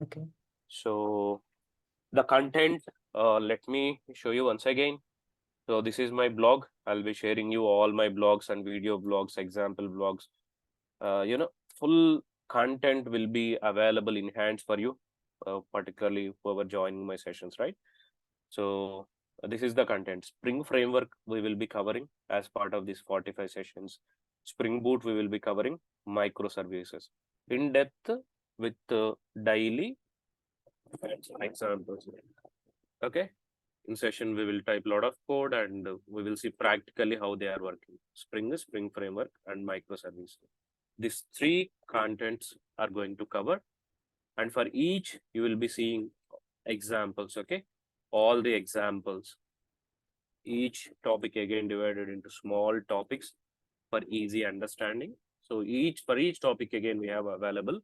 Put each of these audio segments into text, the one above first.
Okay. So the content, let me show you once again. So this is my blog. I'll be sharing you all my blogs and video blogs, example blogs. Full content will be available in hands for you, particularly whoever joining my sessions, right? So this is the content. Spring framework we will be covering as part of these 45 sessions. Spring Boot we will be covering microservices in depth with daily examples. Okay. In session, we will type a lot of code and we will see practically how they are working. Spring framework, and microservice. These three contents are going to cover. And for each, you will be seeing examples, okay? All the examples. Each topic again divided into small topics for easy understanding. So for each topic again, we have available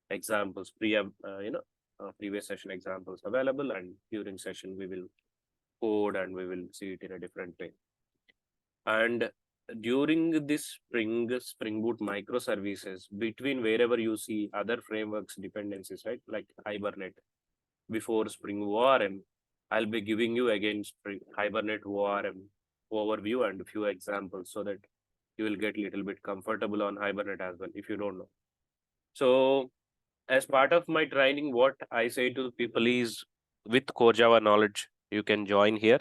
examples, previous session examples available, and during session we will code and we will see it in a different way. And during this Spring Boot microservices, between wherever you see other frameworks dependencies, right, like Hibernate, before Spring ORM, I'll be giving you again Hibernate ORM overview and a few examples so that you will get a little bit comfortable on Hibernate as well if you don't know. So as part of my training, what I say to people is with CoreJava knowledge, you can join here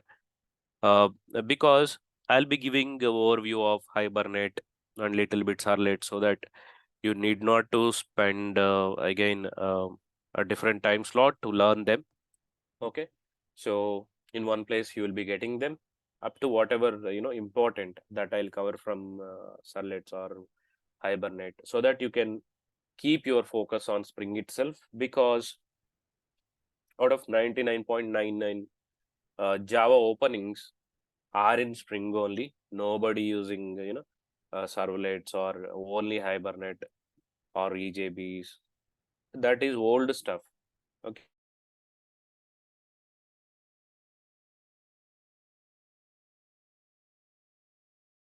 uh, because I'll be giving an overview of Hibernate and little bit Servlet so that you need not to spend a different time slot to learn them. Okay, so in one place you will be getting them up to whatever important that I'll cover from Servlets or Hibernate so that you can keep your focus on Spring itself because out of 99.99 Java openings are in Spring only. Nobody using, servlets or only Hibernate or EJBs. That is old stuff. Okay.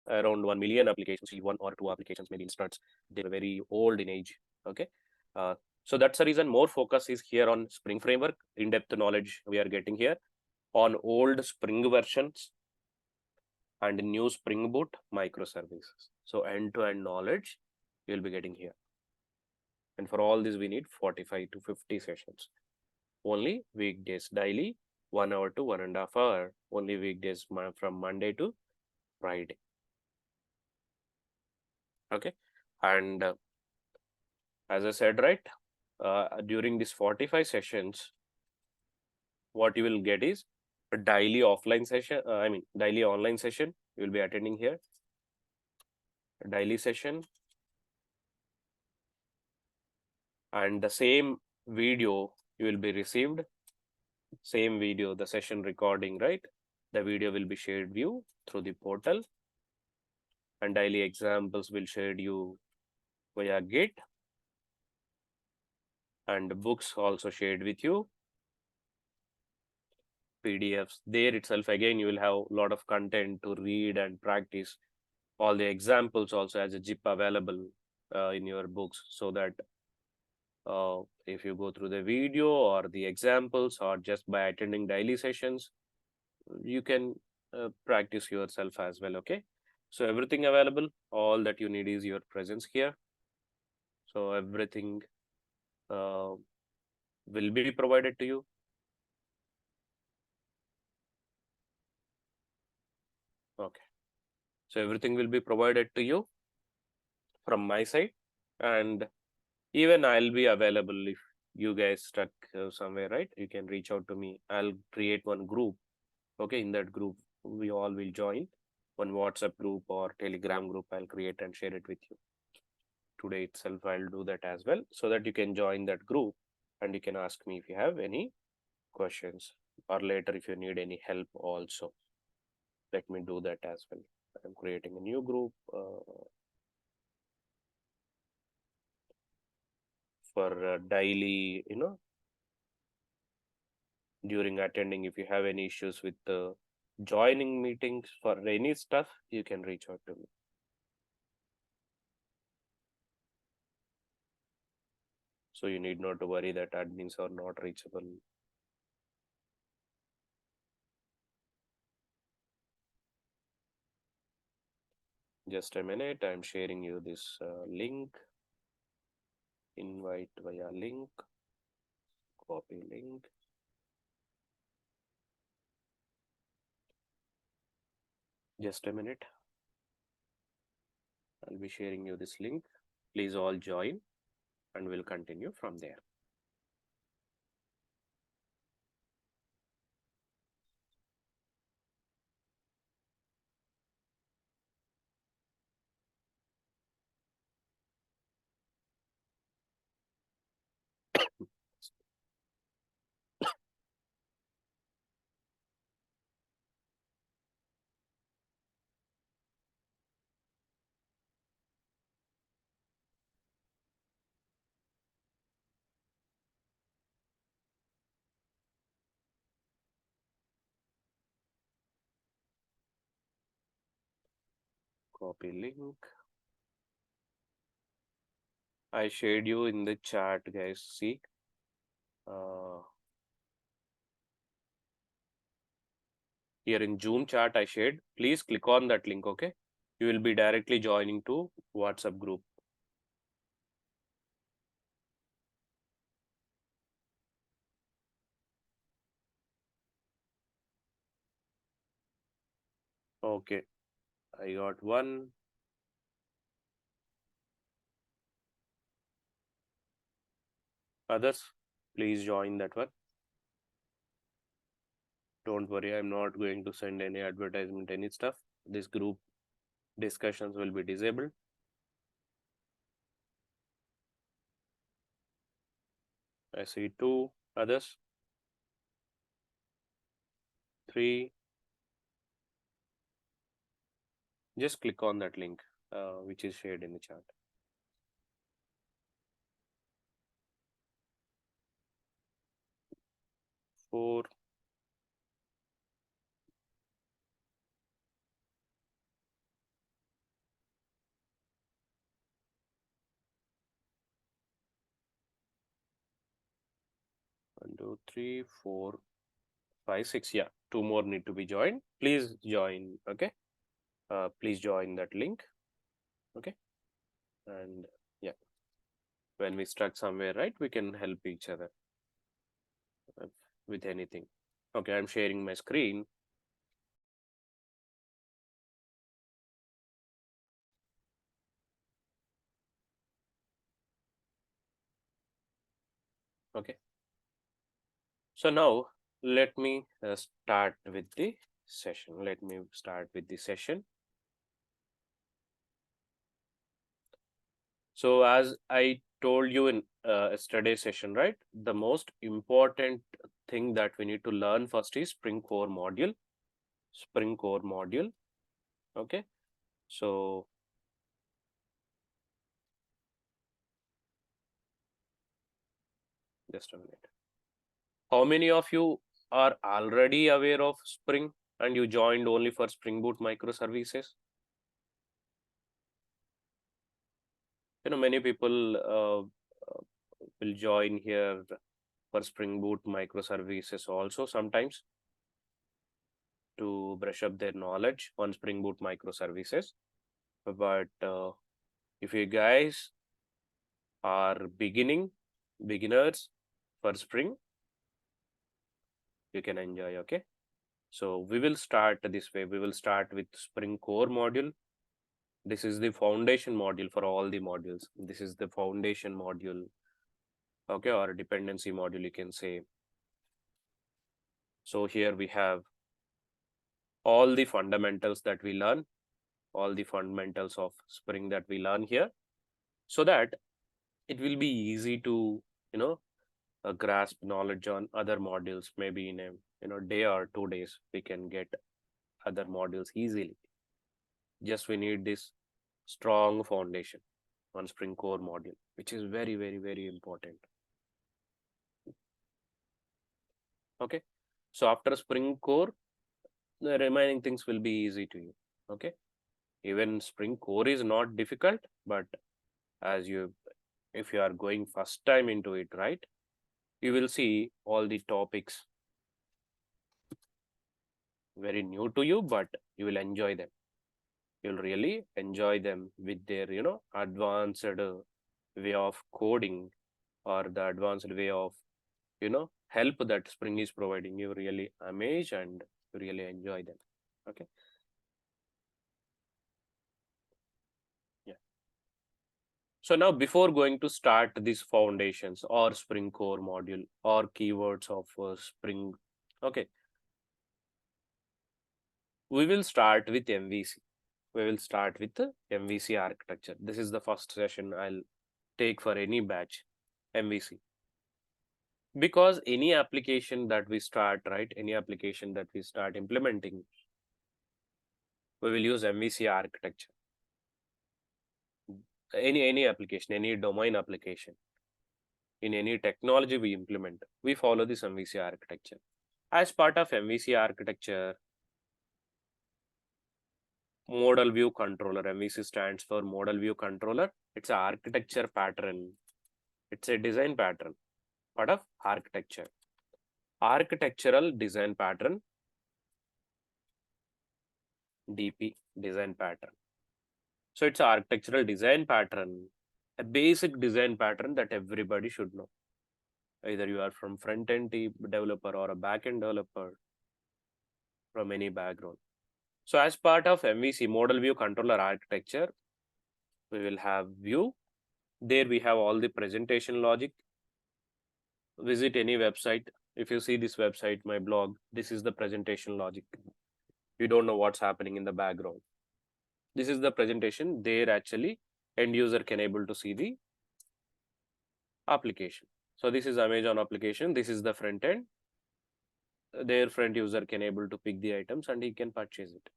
Around 1 million applications, see one or two applications, maybe in Struts. They're very old in age. Okay. Uh, so that's the reason more focus is here on Spring Framework, in-depth knowledge we are getting here on old Spring versions and new Spring Boot microservices. So end-to-end knowledge you'll be getting here. And for all this, we need 45 to 50 sessions. Only weekdays daily, 1 hour to 1.5 hour. Only weekdays from Monday to Friday. Okay. And as I said, right, during these 45 sessions, what you will get is a daily offline session. Daily online session you will be attending here. A daily session. And the same video you will be received. Same video, the session recording, right? The video will be shared you through the portal and daily examples will share you via Git and books also shared with you. PDFs there itself again you will have a lot of content to read and practice. All the examples also as a zip available in your books so that if you go through the video or the examples or just by attending daily sessions, you can practice yourself as well. Okay, so everything available, all that you need is your presence here. So everything will be provided to you. Okay, so everything will be provided to you from my side, and even I'll be available if you guys stuck somewhere, right? You can reach out to me. I'll create one group. Okay, in that group we all will join one WhatsApp group or Telegram group. I'll create and share it with you today itself. I'll do that as well so that you can join that group and you can ask me if you have any questions or later if you need any help also. Let me do that as well. I'm creating a new group for daily, during attending. If you have any issues with joining meetings for any stuff, you can reach out to me. So you need not to worry that admins are not reachable. Just a minute, I'm sharing you this link. Invite via link, copy link. Just a minute. I'll be sharing you this link. Please all join and we'll continue from there. Copy link. I shared you in the chat, guys. See, here in Zoom chat I shared. Please click on that link, okay? You will be directly joining to WhatsApp group. Okay, I got one. Others, please join that one. Don't worry, I'm not going to send any advertisement, any stuff. This group discussions will be disabled. I see 2 others. 3. Just click on that link, which is shared in the chat. 4. 1, 2, 3, 4, 5, 6. Yeah, 2 more need to be joined. Please join, okay? Please join that link, okay? And yeah, when we stuck somewhere, right, we can help each other with anything. Okay, I'm sharing my screen. Okay. So now let me start with the session. Let me start with the session. So as I told you in yesterday's session, right, the most important thing that we need to learn first is Spring Core module. Spring Core module. Okay. So just a minute. How many of you are already aware of Spring and you joined only for Spring Boot microservices? You know, many people will join here for Spring Boot microservices also sometimes to brush up their knowledge on Spring Boot microservices. But if you guys are beginners for Spring, you can enjoy, okay? So we will start this way. We will start with Spring Core module. This is the foundation module for all the modules. This is the foundation module, okay, or dependency module, you can say. So here we have all the fundamentals that we learn, all the fundamentals of Spring that we learn here, so that it will be easy to, you know, grasp knowledge on other modules. Maybe in a day or 2 days, we can get other modules easily. Just we need this strong foundation on Spring Core module, which is very, very, very important. Okay. So after Spring Core, the remaining things will be easy to you. Okay. Even Spring Core is not difficult, but as you if you are going first time into it, right, you will see all the topics very new to you, but you will enjoy them. You'll really enjoy them with their, advanced way of coding, or the advanced way of, help that Spring is providing. You really amaze and you really enjoy them. Okay. Yeah. So now before going to start these foundations or Spring Core module or keywords of Spring, okay, we will start with MVC. We will start with the MVC architecture. This is the first session I'll take for any batch, MVC. Because any application that we start, right, any application that we start implementing, we will use MVC architecture. Any application, any domain application, in any technology we implement, we follow this MVC architecture. As part of MVC architecture, model view controller, MVC stands for model view controller. It's an architecture pattern. It's a design pattern, part of architecture. Architectural design pattern, DP, design pattern. So it's an architectural design pattern, a basic design pattern that everybody should know. Either you are from front-end developer or a back-end developer, from any background. So as part of MVC, model view controller architecture, we will have view. There we have all the presentation logic. Visit any website. If you see this website, my blog, this is the presentation logic. You don't know what's happening in the background. This is the presentation. There actually end user can able to see the application. So this is Amazon application. This is the front end. Their front user can able to pick the items and he can purchase it.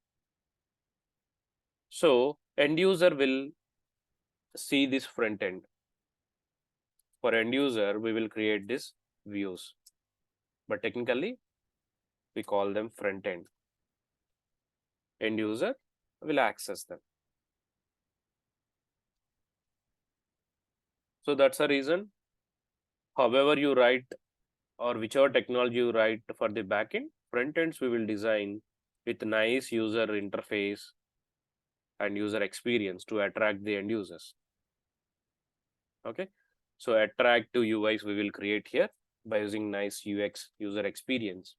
So end user will see this front end. For end user, we will create this views, but technically we call them front end. End user will access them. So that's the reason. However you write, or whichever technology you write for the backend, front ends we will design with nice user interface and user experience to attract the end users. Okay, so attractive UIs we will create here by using nice UX, user experience,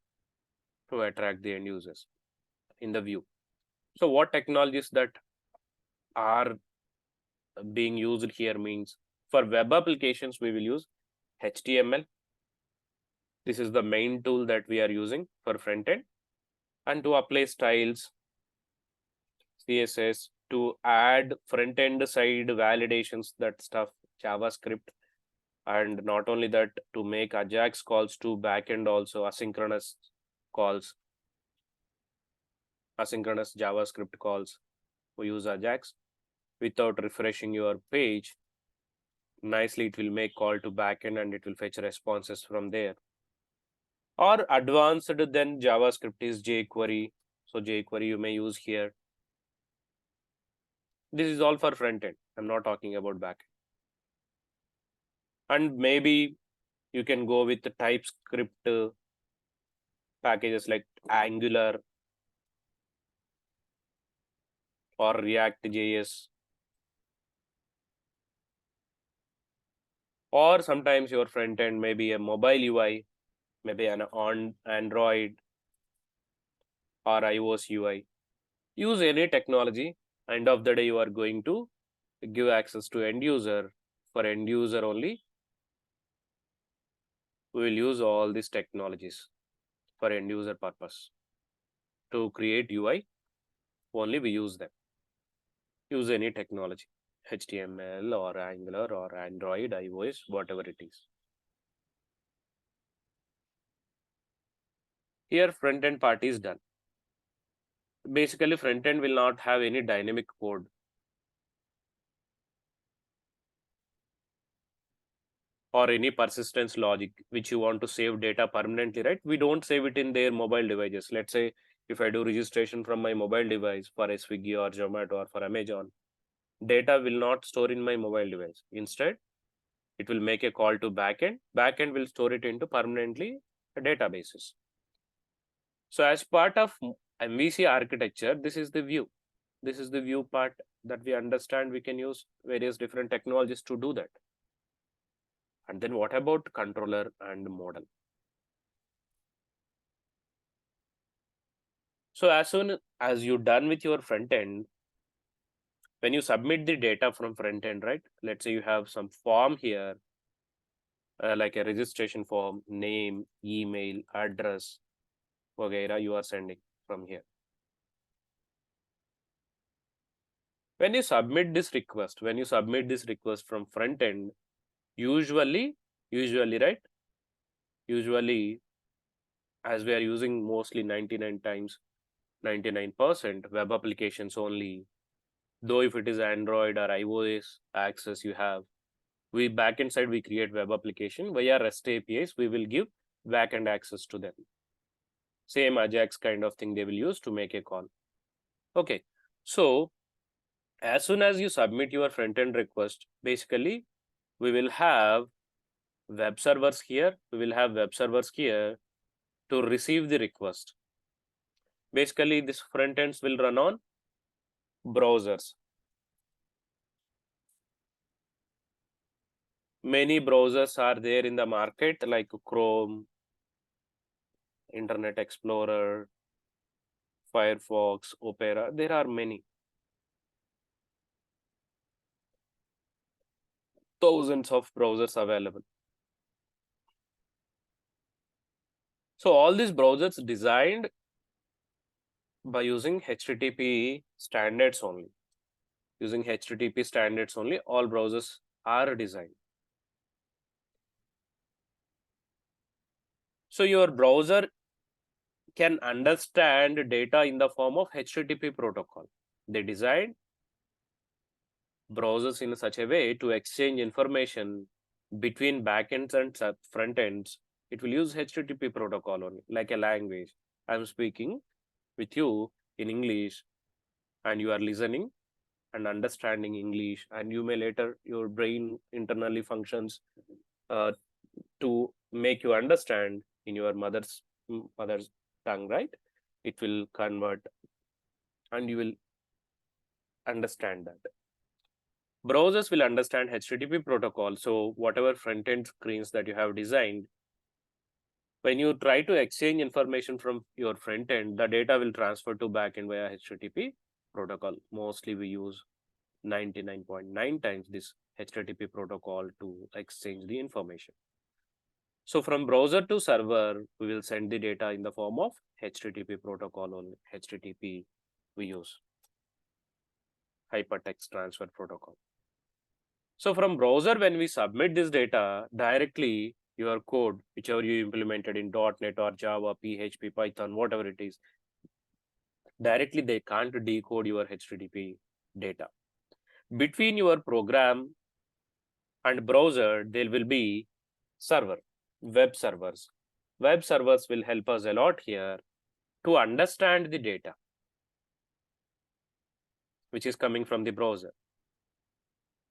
to attract the end users in the view. So what technologies that are being used here means, for web applications we will use HTML. This is the main tool that we are using for front end, and to apply styles, CSS, to add front end side validations, that stuff, JavaScript, and not only that, to make Ajax calls to backend also, asynchronous calls, asynchronous JavaScript calls. We use Ajax. Without refreshing your page, nicely it will make call to backend and it will fetch responses from there. Or advanced than JavaScript is jQuery. So jQuery you may use here. This is all for front end. I'm not talking about backend. And maybe you can go with the TypeScript packages like Angular or React.js. Or sometimes your front end may be a mobile UI, maybe an on Android or iOS UI. Use any technology. End of the day, you are going to give access to end user. For end user only, we will use all these technologies for end user purpose. To create UI, only we use them. Use any technology, HTML or Angular or Android, iOS, whatever it is. Here, front end part is done. Basically, front end will not have any dynamic code. Or any persistence logic which you want to save data permanently, right? We don't save it in their mobile devices. Let's say if I do registration from my mobile device for a Swiggy or Zomato or for Amazon, data will not store in my mobile device. Instead, It will make a call to backend. Backend will store it into permanently databases. So as part of MVC architecture, this is the view. This is the view part that we understand. We can use various different technologies to do that. And then what about controller and model? So as soon as you're done with your front end, when you submit the data from front end, right? Let's say you have some form here, like a registration form, name, email, address, वगैरह you are sending from here. When you submit this request from front end, usually, right? Usually, as we are using mostly 99% web applications only, though if it is Android or iOS access you have, we backend side, we create web application via REST APIs, we will give backend access to them. Same Ajax kind of thing they will use to make a call. Okay, so as soon as you submit your front end request, basically we will have web servers here. We will have web servers here to receive the request. Basically, this front ends will run on browsers. Many browsers are there in the market, like Chrome, Internet Explorer, Firefox, Opera. There are many. Thousands of browsers available. So all these browsers designed by using HTTP standards only. Using HTTP standards only, all browsers are designed. So your browser can understand data in the form of HTTP protocol. They designed browsers in such a way to exchange information between backends and front ends. It will use HTTP protocol only, like a language. I'm speaking with you in English, and you are listening and understanding English, and you may later, your brain internally functions to make you understand in your mother's tongue, right? It will convert and you will understand that. Browsers will understand HTTP protocol. So whatever front-end screens that you have designed, when you try to exchange information from your front end, the data will transfer to backend via HTTP protocol. Mostly we use 99.9 times this HTTP protocol to exchange the information. So from browser to server, we will send the data in the form of HTTP protocol only. HTTP we use. Hypertext Transfer Protocol. So from browser, when we submit this data directly, your code, whichever you implemented in .NET or Java, PHP, Python, whatever it is, directly they can't decode your HTTP data. Between your program and browser, there will be server, web servers. Web servers will help us a lot here to understand the data which is coming from the browser.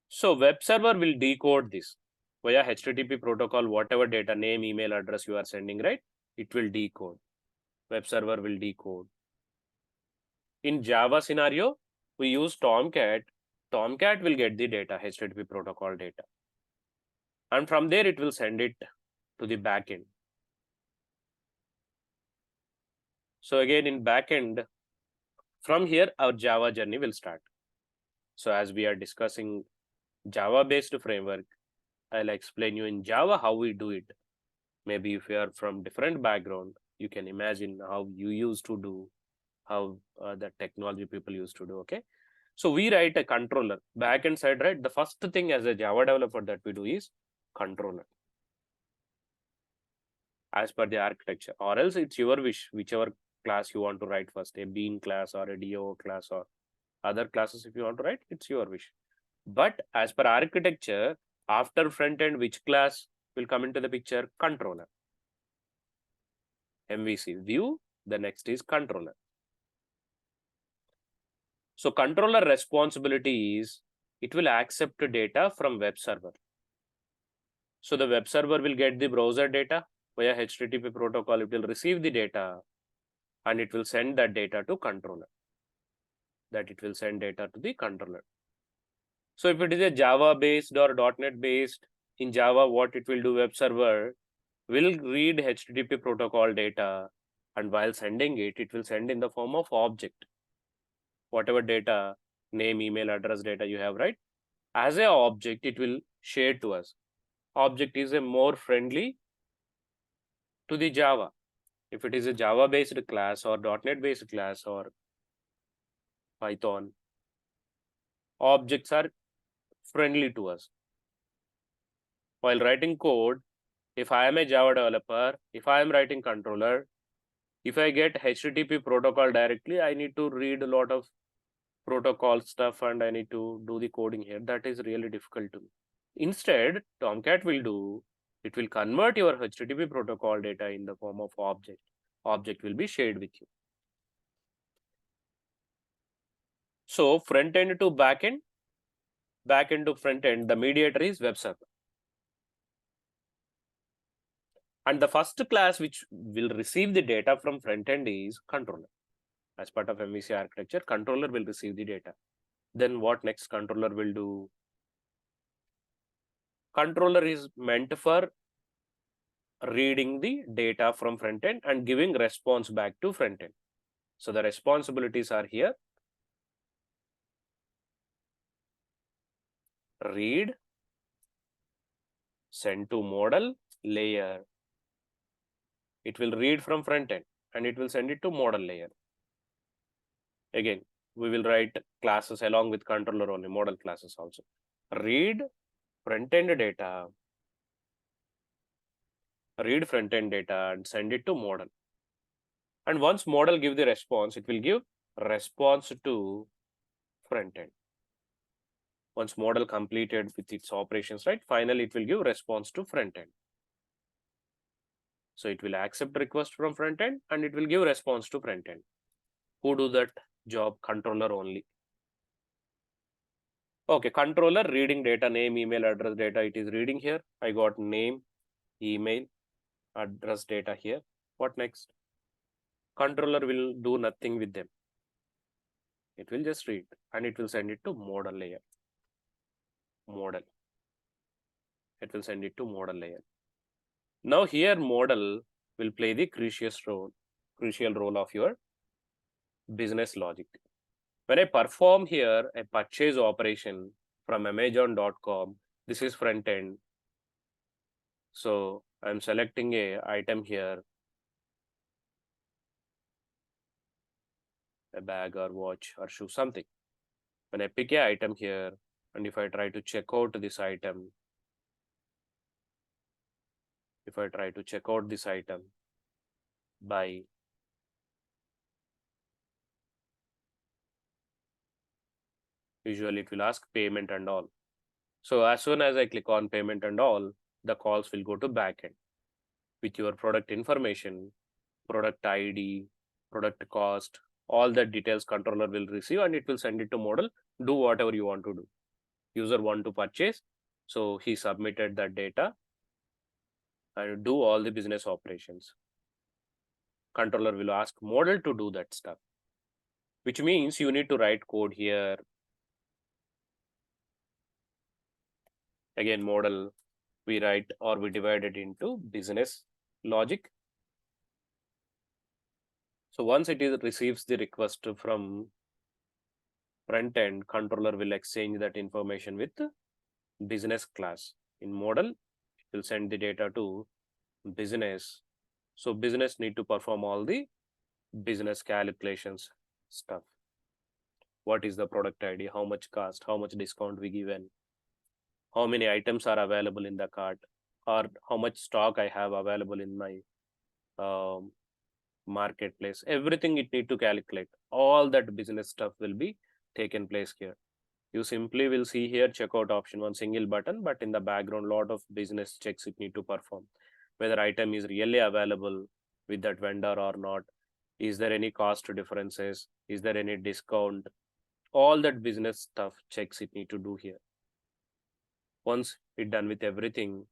So web server will decode this via HTTP protocol, whatever data, name, email, address you are sending, right? It will decode. Web server will decode. In Java scenario, we use Tomcat. Tomcat will get the data, HTTP protocol data. And from there, it will send it to the backend. So again, in backend, from here, our Java journey will start. So as we are discussing Java-based framework, I'll explain you in Java how we do it. Maybe if you are from different background, you can imagine how you used to do, how the technology people used to do, okay? So we write a controller, backend side, right? The first thing as a Java developer that we do is controller. As per the architecture, or else it's your wish, whichever class you want to write first, a bean class or a DO class or other classes if you want to write, it's your wish. But as per architecture, after front end, which class will come into the picture? Controller. MVC, view, the next is controller. So controller responsibility is, it will accept data from web server. So the web server will get the browser data via HTTP protocol. It will receive the data and it will send that data to controller. So if it is a Java based or .NET based, in Java, what it will do, web server will read HTTP protocol data, and while sending it, it will send in the form of object. Whatever data, name, email address data you have, right? As a object, it will share to us. Object is a more friendly to the Java. If it is a Java based class or .NET based class or Python, objects are friendly to us. While writing code, if I am a Java developer, if I am writing controller, if I get HTTP protocol directly, I need to read a lot of protocol stuff and I need to do the coding here. That is really difficult to me. Instead, Tomcat will do, it will convert your HTTP protocol data in the form of object. Object will be shared with you. So front end to back end to front end, the mediator is web server. And the first class which will receive the data from front end is controller. As part of MVC architecture, controller will receive the data. Then what next controller will do? Controller is meant for reading the data from front end and giving response back to front end. So the responsibilities are here. Read, send to model layer. It will read from front end and it will send it to model layer. Again, we will write classes along with controller only, model classes also. Read front end data, read front end data and send it to model. And once model give the response, it will give response to front end. Once model completed with its operations, right? Finally, it will give response to front end. So it will accept request from front end and it will give response to front end. Who do that job? Controller only. Okay, controller reading data, name, email, address data. It is reading here. I got name, email, address data here. What next? Controller will do nothing with them. It will just read and it will send it to model layer. Model. It will send it to model layer. Now here model will play the crucial role of your business logic. When I perform here a purchase operation from Amazon.com, this is front end. So I'm selecting a item here, a bag or watch or shoe, something. When I pick a item here, and if I try to check out this item, by usually it will ask payment and all. So as soon as I click on payment and all, the calls will go to backend with your product information, product ID, product cost, all the details controller will receive and it will send it to model, do whatever you want to do. User want to purchase, so he submitted that data and do all the business operations. Controller will ask model to do that stuff, which means you need to write code here. Again, model, we write or we divide it into business logic. So once it receives the request from front end, controller will exchange that information with business class. In model, it will send the data to business. So business need to perform all the business calculations stuff. What is the product ID? How much cost? How much discount we given? How many items are available in the cart? Or how much stock I have available in my marketplace? Everything it need to calculate. All that business stuff will be taken place here. You simply will see here checkout option, one single button, but in the background, lot of business checks it need to perform. Whether item is really available with that vendor or not. Is there any cost differences? Is there any discount? All that business stuff checks it need to do here. Once it done with everything,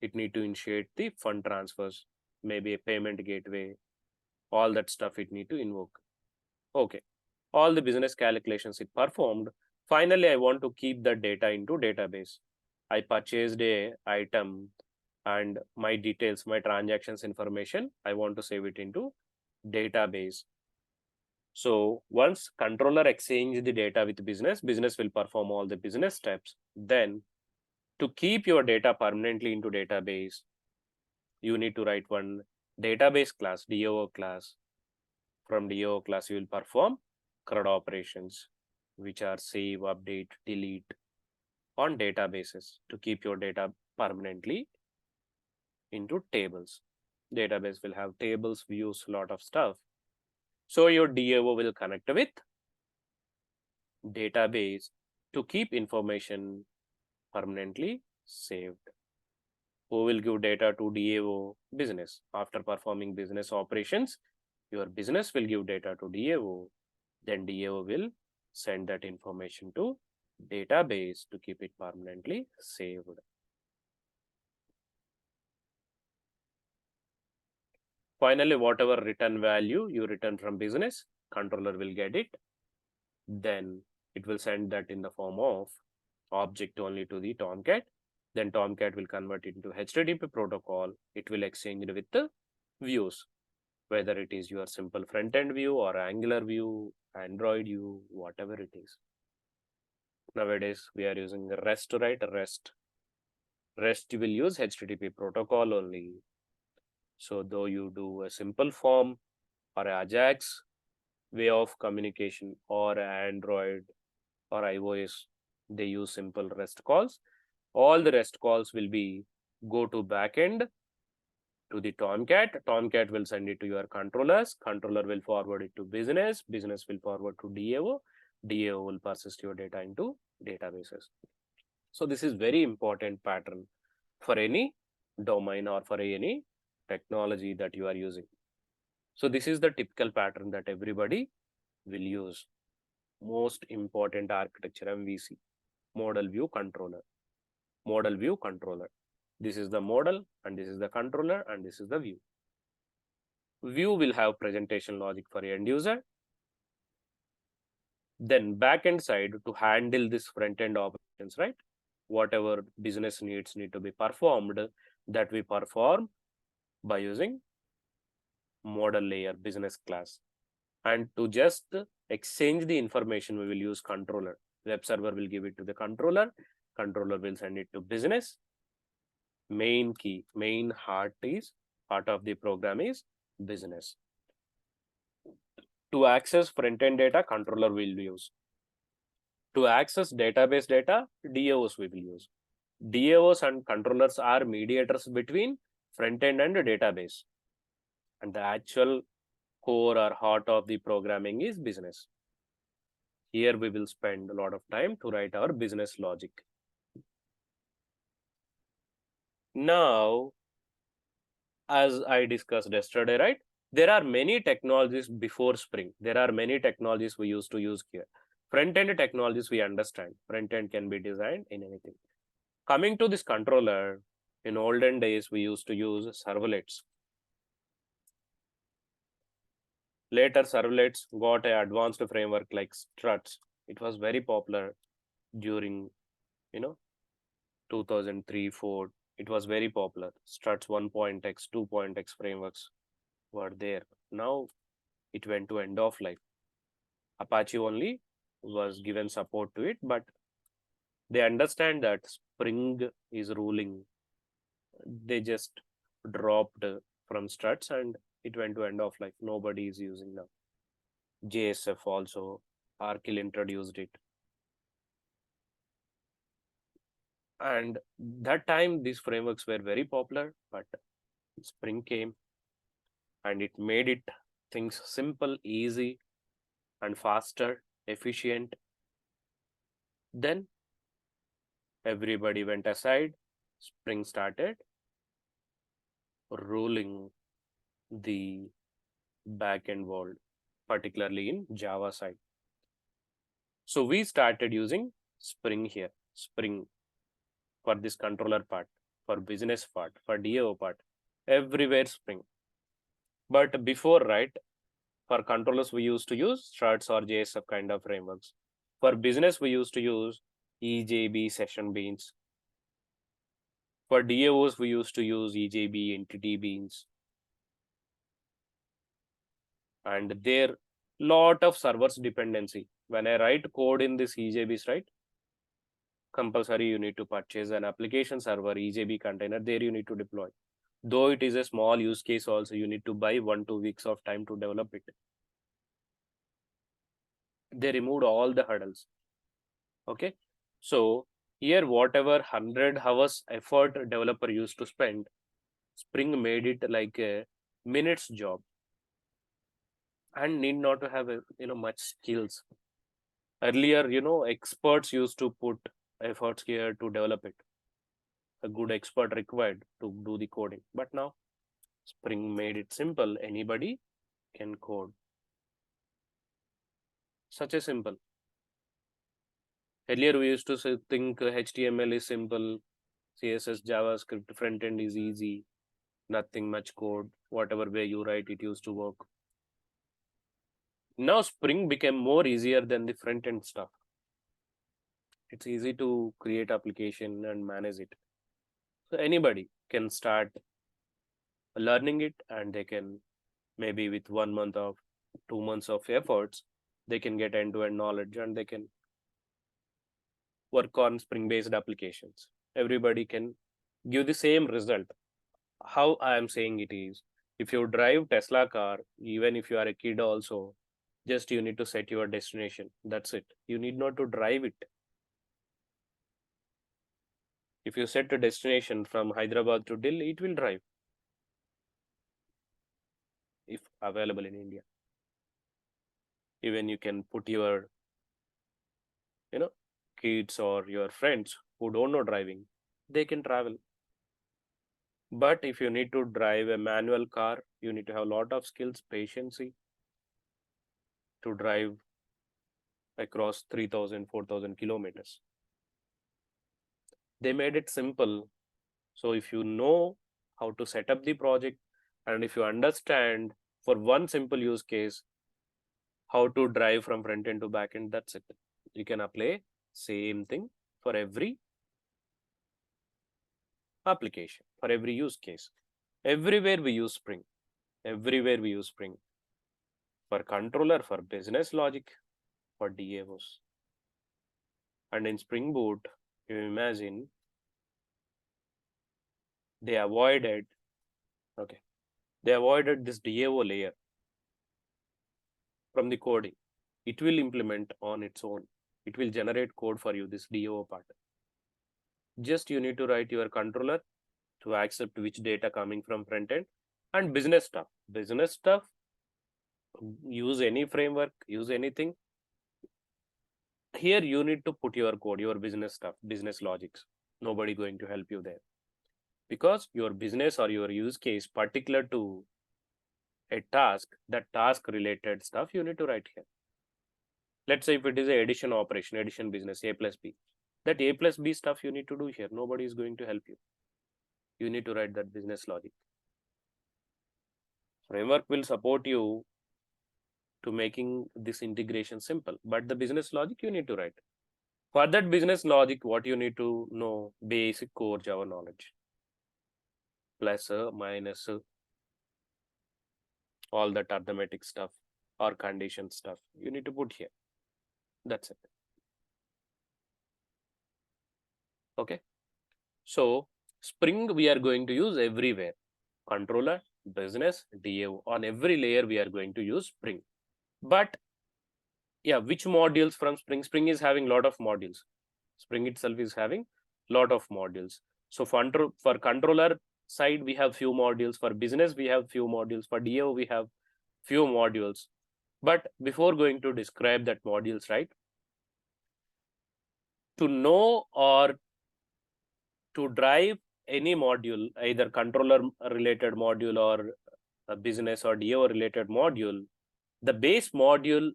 It need to initiate the fund transfers, maybe a payment gateway, all that stuff it need to invoke. Okay, all the business calculations it performed. Finally, I want to keep the data into database. I purchased a item and my details, my transactions information, I want to save it into database. So once controller exchange the data with business, business will perform all the business steps. Then to keep your data permanently into database, you need to write one database class, DO class. From DO class, you will perform CRUD operations, which are save, update, delete on databases to keep your data permanently into tables. Database will have tables, views, lot of stuff. So your DAO will connect with database to keep information permanently saved. Who will give data to DAO? Business. After performing business operations, your business will give data to DAO. Then DAO will send that information to database to keep it permanently saved. Finally, whatever return value you return from business, controller will get it. Then it will send that in the form of object only to the Tomcat. Then Tomcat will convert it into HTTP protocol. It will exchange it with the views, whether it is your simple front-end view or Angular view, Android view, whatever it is. Nowadays, we are using REST to write REST. REST will use HTTP protocol only. So though you do a simple form or Ajax way of communication or Android or iOS, they use simple REST calls. All the REST calls will be go to backend to the Tomcat. Tomcat will send it to your controllers. Controller will forward it to business. Business will forward to DAO. DAO will persist your data into databases. So this is very important pattern for any domain or for any technology that you are using. So this is the typical pattern that everybody will use. Most important architecture, MVC, model view controller. Model view controller. This is the model and this is the controller and this is the view. View will have presentation logic for end user. Then backend side to handle this front end operations, right? Whatever business needs need to be performed, that we perform by using model layer business class. And to just exchange the information, we will use controller. Web server will give it to the controller. Controller will send it to business. Main key, main heart of the program is business. To access front-end data, controller will use. To access database data, DAOs we will use. DAOs and controllers are mediators between front-end and database. And the actual core or heart of the programming is business. Here we will spend a lot of time to write our business logic. Now, as I discussed yesterday, right? There are many technologies before Spring. There are many technologies we used to use here. Front-end technologies we understand. Front-end can be designed in anything. Coming to this controller, in olden days, we used to use servlets. Later, servlets got an advanced framework like Struts. It was very popular during, 2003-4. It was very popular. Struts 1.x, 2.x frameworks were there. Now it went to end of life. Apache only was given support to it, but they understand that Spring is ruling. They just dropped from Struts and it went to end of life. Nobody is using now. JSF also, Arkil introduced it. And that time, these frameworks were very popular, but Spring came and it made it things simple, easy, and faster, efficient. Then everybody went aside. Spring started ruling the backend world, particularly in Java side. So we started using Spring here, Spring for this controller part, for business part, for DAO part, everywhere Spring. But before, right, for controllers, we used to use Struts or JSP kind of frameworks. For business, we used to use EJB session beans. For DAOs, we used to use EJB entity beans. And there lot of servers dependency. When I write code in this EJBs, right, compulsory you need to purchase an application server, EJB container, there you need to deploy. Though it is a small use case also, you need to buy 1-2 weeks of time to develop it. They removed all the hurdles. Okay. So here, whatever 100 hours effort developer used to spend, Spring made it like a minute's job and need not to have much skills. Earlier, experts used to put efforts here to develop it. A good expert required to do the coding. But now Spring made it simple. Anybody can code. Such a simple. Earlier we used to think HTML is simple, CSS, JavaScript, front end is easy, nothing much code. Whatever way you write, it used to work. Now Spring became more easier than the front end stuff. It's easy to create application and manage it. So anybody can start learning it, and they can maybe with 1 month of 2 months of efforts, they can get end-to-end knowledge and they can work on Spring-based applications. Everybody can give the same result. How I am saying it is, if you drive Tesla car, even if you are a kid also, just you need to set your destination. That's it. You need not to drive it. If you set a destination from Hyderabad to Delhi, it will drive. If available in India. Even you can put your, kids or your friends who don't know driving, they can travel. But if you need to drive a manual car, you need to have a lot of skills, patience to drive across 3,000, 4,000 kilometers. They made it simple. So if you know how to set up the project, and if you understand for one simple use case, how to drive from front end to back end, that's it. You can apply same thing for every application, for every use case. Everywhere we use Spring. Everywhere we use Spring. For controller, for business logic, for DAOs. And in Spring Boot, you imagine they avoided this DAO layer from the coding. It will implement on its own. It will generate code for you, this DAO part. Just you need to write your controller to accept which data coming from front end, and business stuff. Business stuff, use any framework, use anything. Here you need to put your code, your business stuff, business logics. Nobody going to help you there. Because your business or your use case particular to a task, that task related stuff you need to write here. Let's say if it is a addition operation, addition business, A plus B. That A plus B stuff you need to do here. Nobody is going to help you. You need to write that business logic. Framework will support you to making this integration simple, but the business logic you need to write. For that business logic, what you need to know, basic core Java knowledge, plus minus all that arithmetic stuff or condition stuff you need to put here. That's it. Okay. So Spring we are going to use everywhere. Controller, business, DAO. On every layer we are going to use Spring. But yeah, which modules from Spring? Spring is having a lot of modules. Spring itself is having a lot of modules. So for controller side, we have few modules. For business, we have few modules. For DAO, we have few modules. But before going to describe that modules, right? To know or to drive any module, either controller related module or a business or DAO related module, the base module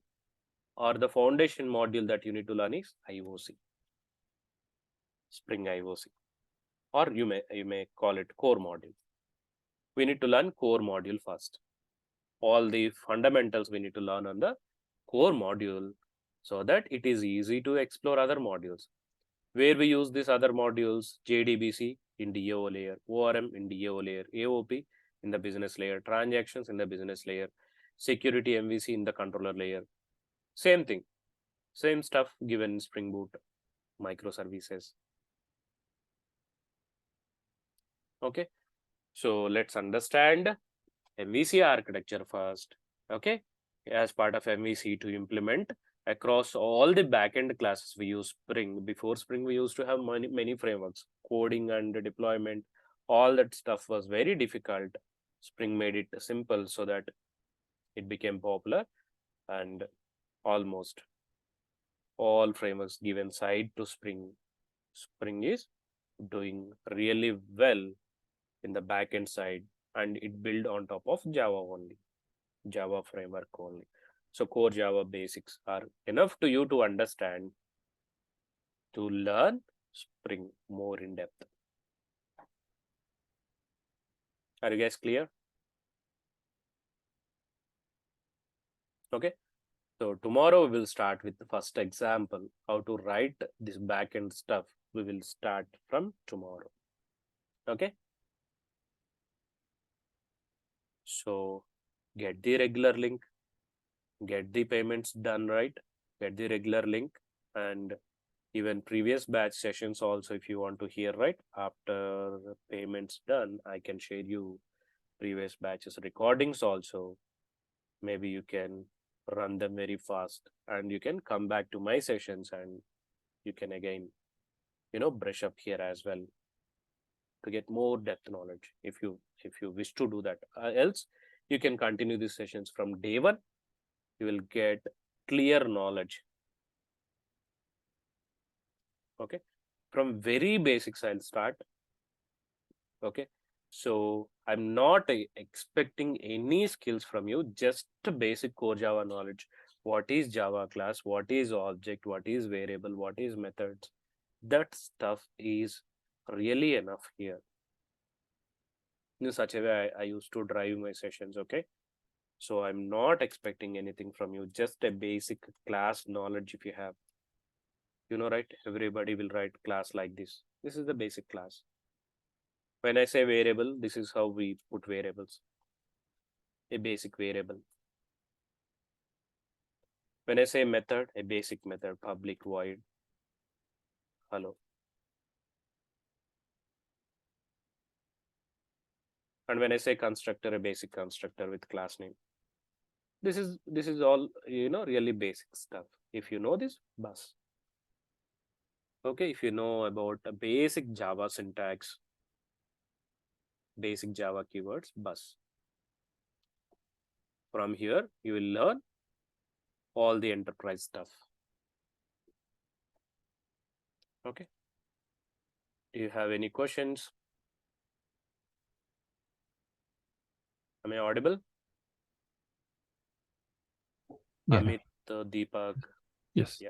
or the foundation module that you need to learn is IOC, Spring IOC. or you may call it core module. We need to learn core module first. All the fundamentals we need to learn on the core module so that it is easy to explore other modules. Where we use these other modules, Jdbc in DAO layer, ORM in DAO layer, AOP in the business layer, transactions in the business layer, security MVC in the controller layer. Same thing, same stuff given in Spring Boot microservices. Okay, so let's understand MVC architecture first. Okay, as part of MVC to implement across all the backend classes we use Spring. Before Spring, we used to have many frameworks, coding and deployment. All that stuff was very difficult. Spring made it simple so that it became popular, and almost all frameworks given side to Spring. Spring is doing really well in the backend side, and it built on top of Java only, Java framework only. So CoreJava basics are enough to you to understand, to learn Spring more in depth. Are you guys clear? Okay. So tomorrow we will start with the first example, how to write this backend stuff. We will start from tomorrow. Okay. So get the regular link, get the payments done right, get the regular link, and even previous batch sessions also, if you want to hear, right, after payments done, I can share you previous batches recordings also. Maybe you can run them very fast, and you can come back to my sessions and you can again, brush up here as well to get more depth knowledge if you wish to do that. Else you can continue these sessions from day one. You will get clear knowledge. Okay, from very basics I'll start. Okay, so I'm not expecting any skills from you, just basic core Java knowledge. What is Java class? What is object? What is variable? What is methods? That stuff is really enough here. In such a way, I used to drive my sessions. Okay, so I'm not expecting anything from you, just a basic class knowledge if you have. Right? Everybody will write class like this. This is the basic class. When I say variable, this is how we put variables. A basic variable. When I say method, a basic method, public void, hello. And when I say constructor, a basic constructor with class name. This is all, really basic stuff. If you know this, bus. Okay, if you know about a basic Java syntax, basic Java keywords, bus. From here, you will learn all the enterprise stuff. Okay. Do you have any questions? Am I audible? Yeah. Amit, Deepak. Yes. Yeah.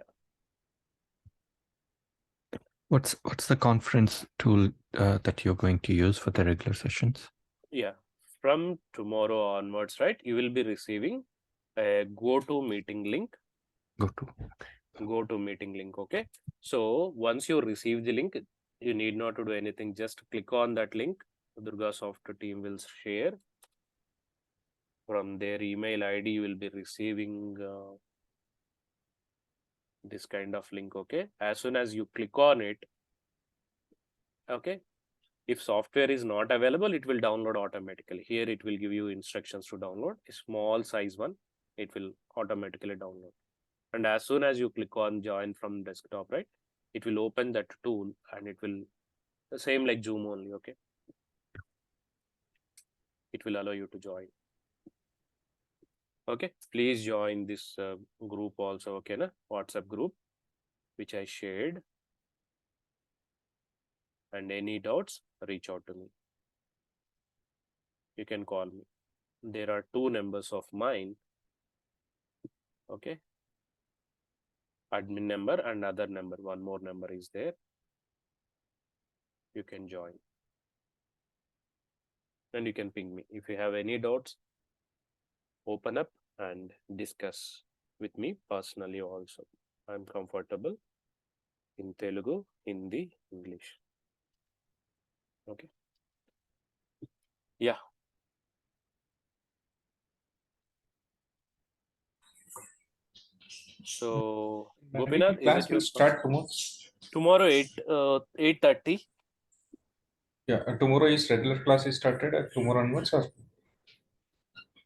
What's the conference tool that you're going to use for the regular sessions? Yeah. From tomorrow onwards, right, you will be receiving a GoToMeeting link. GoToMeeting link. Okay. So once you receive the link, you need not to do anything. Just click on that link. DURGASOFT team will share. From their email ID, you will be receiving this kind of link. Okay. As soon as you click on it, okay, if software is not available, it will download automatically. Here it will give you instructions to download a small size one. It will automatically download. And as soon as you click on join from desktop, right, it will open that tool and it will the same like Zoom only. Okay, it will allow you to join. Okay, please join this group also. Okay, na WhatsApp group which I shared. And any doubts, reach out to me. You can call me. There are 2 numbers of mine. Okay, admin number and other number. One more number is there. you can join. And you can ping me. If you have any doubts, open up and discuss with me personally also. I'm comfortable in Telugu, Hindi, English. Okay. Yeah. So, Gopinath, class will start tomorrow. Tomorrow 8:30. Yeah, tomorrow is regular class is started. Tomorrow onwards, or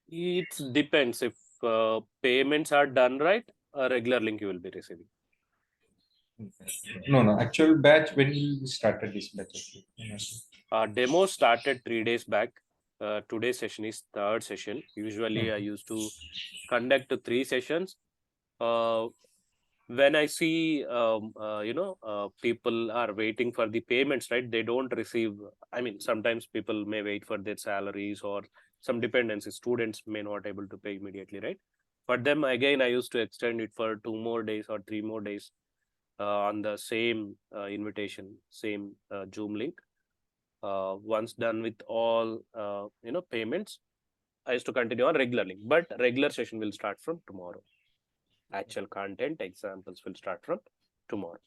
It depends. If payments are done right, a regular link you will be receiving. no. Actual batch when we started this batch. Demo started 3 days back. Today's session is third session. Usually, I used to conduct 3 sessions. When I see people are waiting for the payments, right? They don't receive. I mean, sometimes people may wait for their salaries or some dependencies. Students may not able to pay immediately, right? For them, again, I used to extend it for 2 more days or 3 more days on the same invitation, same Zoom link. Once done with all payments, I used to continue on regular link, but regular session will start from tomorrow. Actual content examples will start from tomorrow.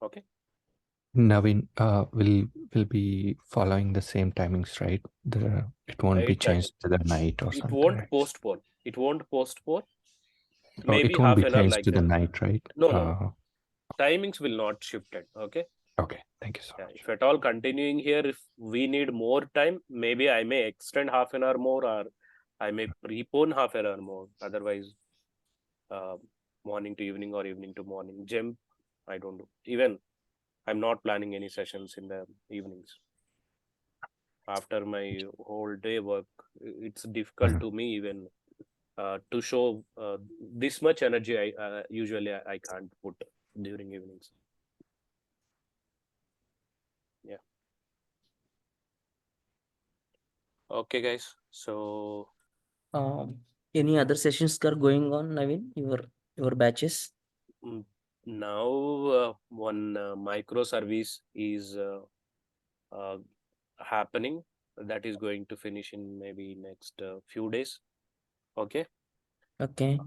Okay. Naveen, will be following the same timings, right? It won't be changed to the night or something. It won't right? postpone. It won't postpone. Oh, Maybe it won't half be an hour changed like to the that. night, right? No. Timings will not shifted. Okay. Okay. Thank you so much. If at all continuing here, if we need more time, maybe I may extend half an hour more, or I may prepone half an hour more. Otherwise, morning to evening or evening to morning. Jump, I don't do. Even I'm not planning any sessions in the evenings. After my whole day work, it's difficult to me even to show this much energy. I usually I can't put during evenings. Yeah. Okay, guys. So any other sessions are going on, Naveen? Your batches? Now one microservice is happening. That is going to finish in maybe next few days. Okay. Okay.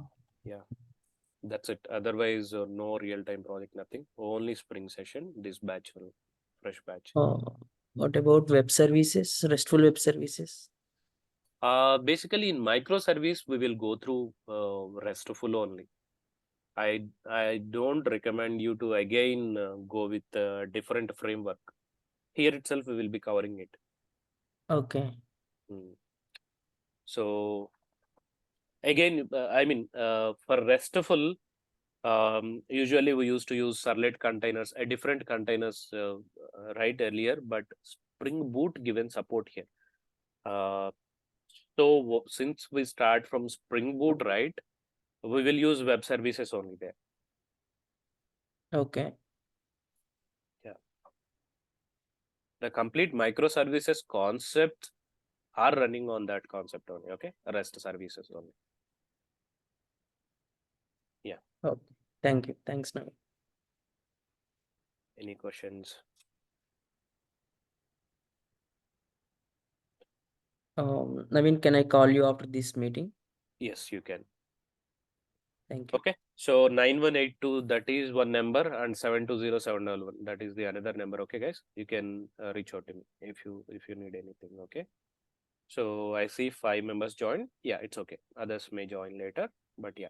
Yeah. That's it. Otherwise, no real-time project, nothing. Only spring session. This batch will fresh batch. What about web services, RESTful web services? Basically, in microservice, we will go through RESTful only. I don't recommend you to again go with a different framework. Here itself, we will be covering it. Okay. So again, for RESTful, usually we used to use servlet containers, different containers right earlier, but Spring Boot given support here. So since we start from Spring Boot, right, we will use web services only there. Okay. Yeah. The complete microservices concept are running on that concept only. Okay, REST services only. Yeah. Okay. Thank you. Thanks, Naveen. Any questions? Naveen, can I call you after this meeting? Yes, you can. Thank you. Okay. So 9182, that is one number, and 72071, that is the another number. Okay, guys, you can reach out to me if you need anything. Okay. So I see 5 members joined. Yeah, it's okay. Others may join later, but yeah.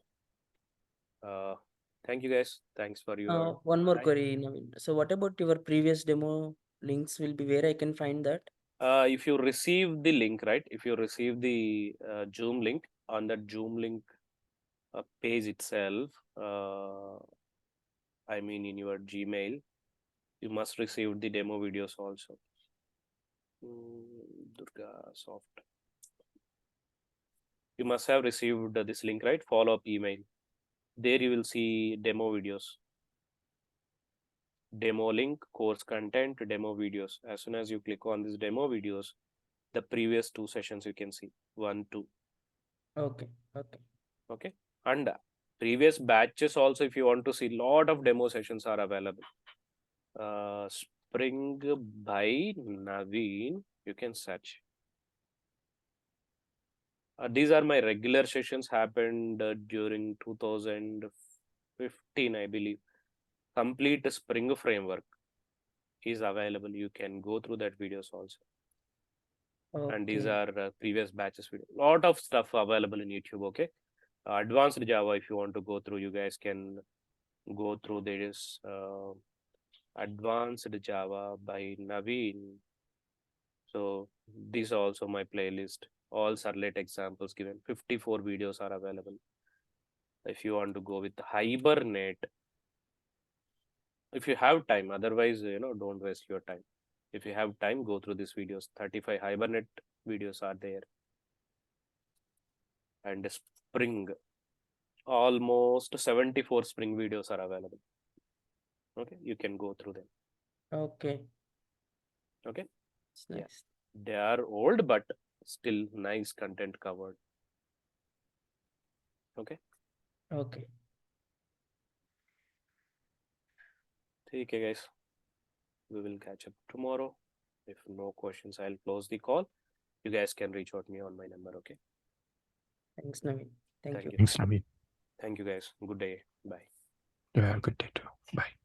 Thank you, guys. Thanks for your one more query, Naveen. So what about your previous demo links will be where I can find that? If you receive the link, right? If you receive the Zoom link, on that Zoom link page itself, I mean in your Gmail, you must receive the demo videos also. DURGASOFT. You must have received this link, right? Follow-up email. There you will see demo videos. Demo link, course content, demo videos. As soon as you click on these demo videos, the previous 2 sessions you can see 1, 2. Okay. Okay. And previous batches also, if you want to see, lot of demo sessions are available. Spring by Naveen. You can search. These are my regular sessions happened during 2015, I believe. Complete Spring framework is available. You can go through that videos also. And these Okay. are previous batches video. Lot of stuff available in YouTube. Okay. Advanced Java, if you want to go through, you guys can go through this. Advanced Java by Naveen. So these are also my playlist. All Servlet examples given. 54 videos are available. If you want to go with Hibernate, if you have time, otherwise, don't waste your time. If you have time, go through these videos. 35 Hibernate videos are there. And Spring, almost 74 Spring videos are available. Okay, you can go through them. Okay. Okay. It's nice. They are old, but still nice content covered. Okay. Okay. Okay, guys. We will catch up tomorrow. If no questions, I'll close the call. You guys can reach out me on my number. Okay. Thanks, Naveen. Thank you. Thanks, Naveen. Thank you, guys. Good day. Bye. Yeah, good day too. Bye.